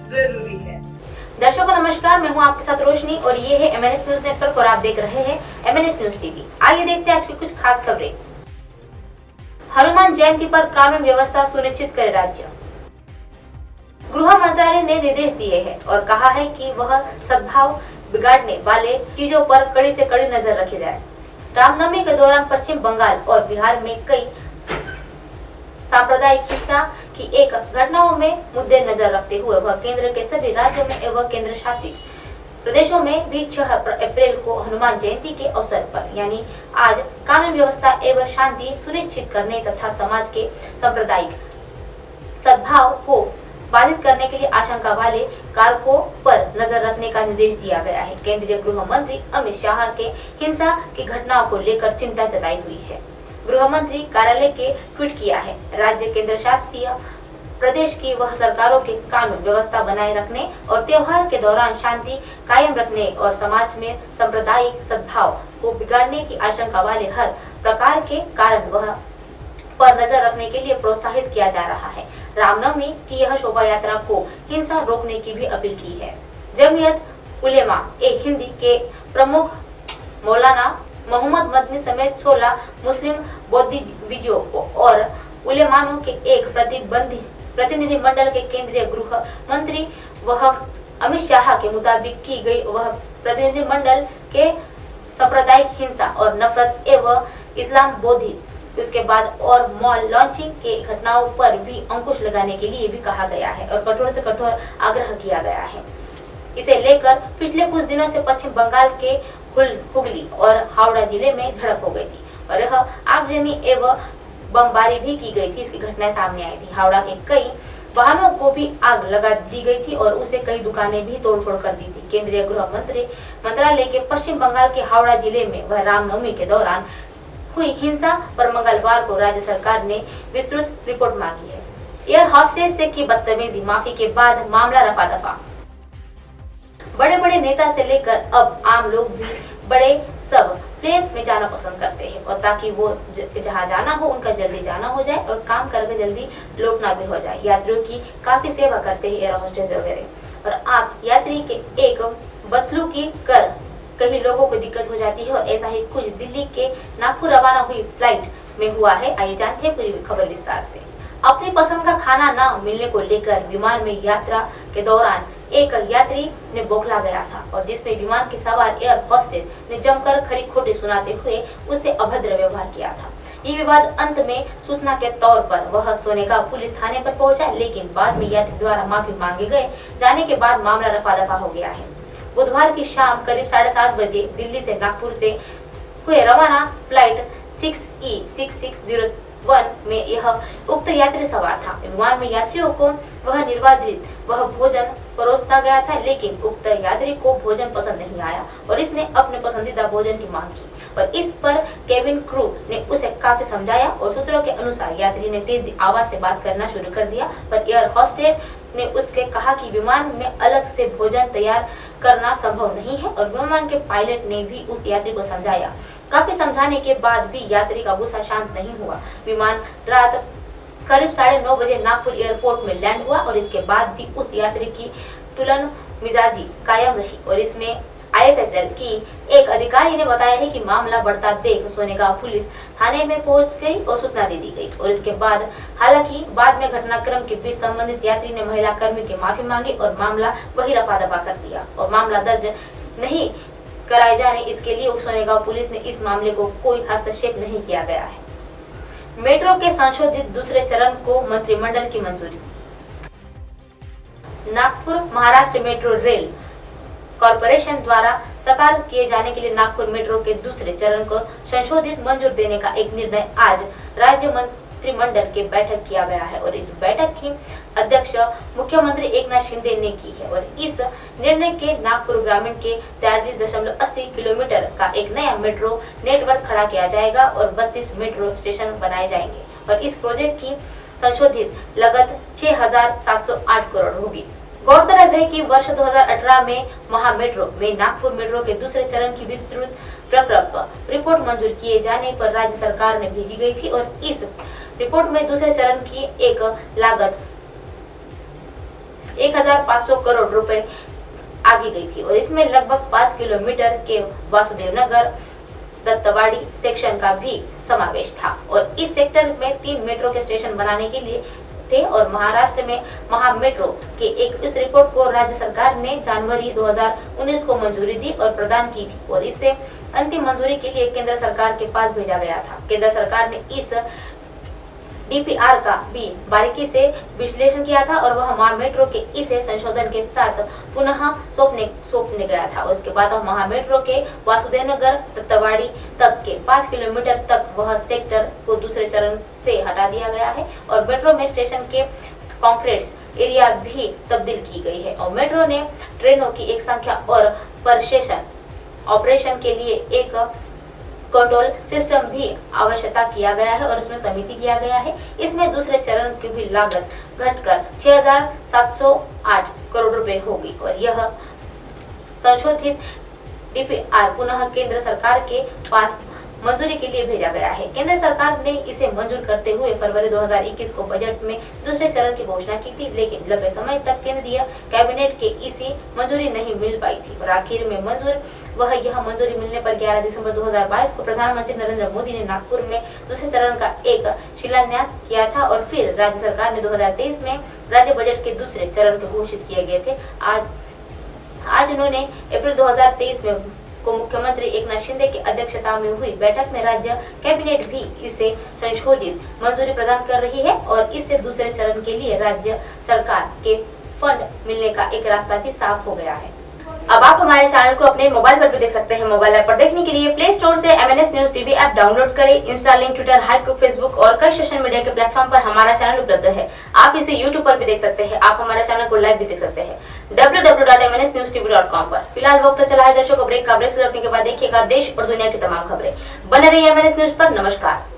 जरूरी है। दर्शकों नमस्कार, मैं हूं आपके साथ रोशनी और ये है MNS न्यूज नेटवर्क और आप देख रहे हैं MNS न्यूज टीवी। आइए देखते हैं आज की कुछ खास खबरें। हनुमान जयंती पर कानून व्यवस्था सुनिश्चित करे राज्य। गृह मंत्रालय ने निर्देश दिए हैं और कहा है कि वह सद्भाव बिगाड़ने वाले चीजों पर कड़ी से कड़ी नजर रखी जाए। रामनवमी के दौरान पश्चिम बंगाल और बिहार में कई सांप्रदायिक हिंसा की एक घटनाओं में मुद्दे नजर रखते हुए वह केंद्र के सभी राज्यों में एवं केंद्र शासित प्रदेशों में भी 6 अप्रैल को हनुमान जयंती के अवसर पर यानी आज कानून व्यवस्था एवं शांति सुनिश्चित करने तथा समाज के सांप्रदायिक सद्भाव को बाधित करने के लिए आशंका वाले कारकों पर नजर रखने का निर्देश दिया गया है। केंद्रीय गृह मंत्री अमित शाह के हिंसा की घटनाओं को लेकर चिंता जताई हुई है। गृह मंत्री कार्यालय के ट्वीट किया है। राज्य केंद्र शासित प्रदेश की वह सरकारों के कानून व्यवस्था बनाए रखने और त्योहार के दौरान शांति कायम रखने और समाज में सांप्रदायिक सद्भाव को बिगाड़ने की आशंका वाले हर प्रकार के कारण वह पर नजर रखने के लिए प्रोत्साहित किया जा रहा है। रामनवमी की यह शोभा यात्रा को हिंसा रोकने की भी अपील की है। जमीयत उलेमा ए हिंद के प्रमुख मौलाना मोहम्मद मदनी समेत 16 मुस्लिम बुद्धिजीवियों और उलेमाओं के एक प्रतिनिधि मंडल के केंद्रीय गृह मंत्री वह अमित शाह के मुताबिक की गई वह प्रतिनिधि मंडल के सांप्रदायिक हिंसा और नफरत एवं इस्लाम बोधी उसके बाद और मॉल लॉन्चिंग के घटनाओं पर भी अंकुश लगाने के लिए भी कहा गया है और कठोर से कठोर आग्रह किया गया है। इसे लेकर पिछले कुछ दिनों से पश्चिम बंगाल के हुगली और हावड़ा जिले में झड़प हो गई थी और यह आगजनी एवं बमबारी भी की गई थी। इसकी घटनाएं सामने आई थी। हावड़ा के कई वाहनों को भी आग लगा दी गई थी और उसे कई दुकानें भी तोड़फोड़ कर दी थी। केंद्रीय गृह मंत्रालय के पश्चिम बंगाल के हावड़ा जिले में वह रामनवमी के दौरान हुई हिंसा पर मंगलवार को राज्य सरकार ने विस्तृत रिपोर्ट मांगी है। एयर होस्टेस से की बदतमीजी, माफी के बाद मामला रफा दफा। बड़े बड़े नेता से लेकर अब आम लोग भी बड़े सब प्लेन में जाना पसंद करते हैं और ताकि वो जहाँ जाना हो उनका जल्दी जाना हो जाए और काम करके जल्दी लौटना भी हो जाए। यात्रियों की काफी सेवा करते हैं एयर होस्टेस वगैरह। और आप यात्री के एक बदसलूकी कर कई लोगों को दिक्कत हो जाती है और ऐसा ही कुछ दिल्ली के नागपुर रवाना हुई फ्लाइट में हुआ है। आइए जानते हैं पूरी खबर विस्तार से। अपनी पसंद का खाना न मिलने को लेकर विमान में यात्रा के दौरान एक यात्री ने बौखला गया था और जिसमें विमान के सवार एयर होस्टेस ने जमकर खरी खोटी सुनाते हुए उससे अभद्र व्यवहार किया था। ये विवाद अंत में सूचना के तौर पर वह सोनेगांव पुलिस थाने पर पहुंचा, लेकिन बाद में यात्री द्वारा माफी मांगे गए जाने के बाद मामला रफा दफा हो गया है। बुधवार की शाम करीब 7:30 बजे दिल्ली से नागपुर से हुए रवाना फ्लाइट 6E6601 में यह उक्त यात्री सवार था। विमान में यात्रियों को वह भोजन परोसता गया था, लेकिन उक्त यात्री को भोजन पसंद नहीं आया और इसने अपने पसंदीदा भोजन की मांग की और इस पर केबिन क्रू ने उसे काफी समझाया और सूत्रों के अनुसार यात्री ने तेजी आवाज से बात करना शुरू कर दिया, पर एयर होस्टेस ने उसके कहा कि विमान में अलग से भोजन तैयार करना संभव नहीं है और विमान के पायलट ने भी उस यात्री को समझाया। काफी समझाने के बाद भी यात्री का गुस्सा शांत नहीं हुआ। विमान रात करीब 9:30 बजे नागपुर एयरपोर्ट में लैंड हुआ और इसके बाद भी उस यात्री की तुलन मिजाजी कायम रही और इसमें IFSL की एक अधिकारी ने बताया है कि मामला बढ़ता देख सोनेगांव पुलिस थाने में पहुंच गई और सूचना दे दी गई और इसके बाद हालांकि बाद में घटनाक्रम के बीच संबंधित यात्री ने महिला कर्मी की माफी मांगी और मामला वही रफा दफा कर दिया और मामला दर्ज नहीं कराए जाने इसके लिए सोनेगांव पुलिस ने इस मामले को कोई हस्तक्षेप नहीं किया गया है। मेट्रो के संशोधित दूसरे चरण को मंत्रिमंडल की मंजूरी। Nagpur Maharashtra metro rail corporation द्वारा साकार किए जाने के लिए नागपुर मेट्रो के दूसरे चरण को संशोधित मंजूर देने का एक निर्णय आज राज्य मंत्रिमंडल के बैठक किया गया है और इस बैठक की अध्यक्ष मुख्यमंत्री एकनाथ शिंदे ने की है और इस निर्णय के नागपुर ग्रामीण के 43.80 किलोमीटर का एक नया मेट्रो नेटवर्क खड़ा किया जाएगा और 32 मेट्रो स्टेशन बनाए जाएंगे और इस प्रोजेक्ट की संशोधित लागत 6,708 करोड़ होगी। गौरतलब है कि वर्ष 2018 में महा मेट्रो में नागपुर मेट्रो के दूसरे चरण की विस्तृत प्रकल्प रिपोर्ट मंजूर किए जाने पर राज्य सरकार ने भेजी गई थी और इस रिपोर्ट में दूसरे चरण की एक लागत 1500 करोड़ रुपए आगे गई थी और इसमें लगभग 5 किलोमीटर के वासुदेव नगर दत्तवाड़ी सेक्शन का भी समावेश था और इस सेक्टर में 3 मेट्रो के स्टेशन बनाने के लिए थे और महाराष्ट्र में महा मेट्रो के एक इस रिपोर्ट को राज्य सरकार ने जनवरी 2019 को मंजूरी दी और प्रदान की थी और इसे अंतिम मंजूरी के लिए केंद्र सरकार के पास भेजा गया था। केंद्र सरकार ने इस डीपीआर का भी बारीकी से विश्लेषण किया था और वह महा मेट्रो के इसे संशोधन के साथ पुनः सौंपने गया था। उसके बाद महा मेट्रो के वासुदेव नगर दत्तवाड़ी तक के 5 किलोमीटर तक वह सेक्टर को दूसरे चरण से हटा दिया गया है और मेट्रो में स्टेशन के कंक्रीट एरिया भी तब्दील की गई है और मेट्रो ने ट्रेनों की एक संख्या और प्रशासन ऑपरेशन के लिए एक कंट्रोल सिस्टम भी आवश्यकता किया गया है और उसमें समिति किया गया है। इसमें दूसरे चरण की भी लागत घटकर 6,708 करोड़ रुपए होगी और यह संशोधित डीपीआर पुनः केंद्र सरकार के पास मंजूरी के लिए भेजा गया है। केंद्र सरकार ने इसे मंजूर करते हुए फरवरी 2021 को बजट में दूसरे चरण की घोषणा की थी, लेकिन लंबे समय तक केंद्रीय कैबिनेट के इसे मंजूरी नहीं मिल पाई थी और आखिर में यह मंजूरी मिलने पर 11 दिसंबर 2022 को प्रधानमंत्री नरेंद्र मोदी ने नागपुर में दूसरे चरण का एक शिलान्यास किया था और फिर राज्य सरकार ने 2023 में राज्य बजट के दूसरे चरण के घोषित किए गए थे। आज उन्होंने अप्रैल 2023 में को मुख्यमंत्री एकनाथ शिंदे की अध्यक्षता में हुई बैठक में राज्य कैबिनेट भी इसे संशोधित मंजूरी प्रदान कर रही है और इससे दूसरे चरण के लिए राज्य सरकार के फंड मिलने का एक रास्ता भी साफ हो गया है। अब आप हमारे चैनल को अपने मोबाइल पर भी देख सकते हैं। मोबाइल ऐप पर देखने के लिए प्ले स्टोर से MNS news TV app download करें। इंस्टा, लिंक, ट्विटर, हाइकुक, फेसबुक और कई सोशल मीडिया के प्लेटफॉर्म पर हमारा चैनल उपलब्ध है। आप इसे यूट्यूब पर भी देख सकते हैं। आप हमारे चैनल को लाइव भी देख सकते हैं www.mnsnewstv.com पर। फिलहाल वक्त चला है दर्शकों ब्रेक का। ब्रेक से लौटने के बाद देखिएगा देश और दुनिया की तमाम खबरें। बने रहिए MNS न्यूज पर। नमस्कार।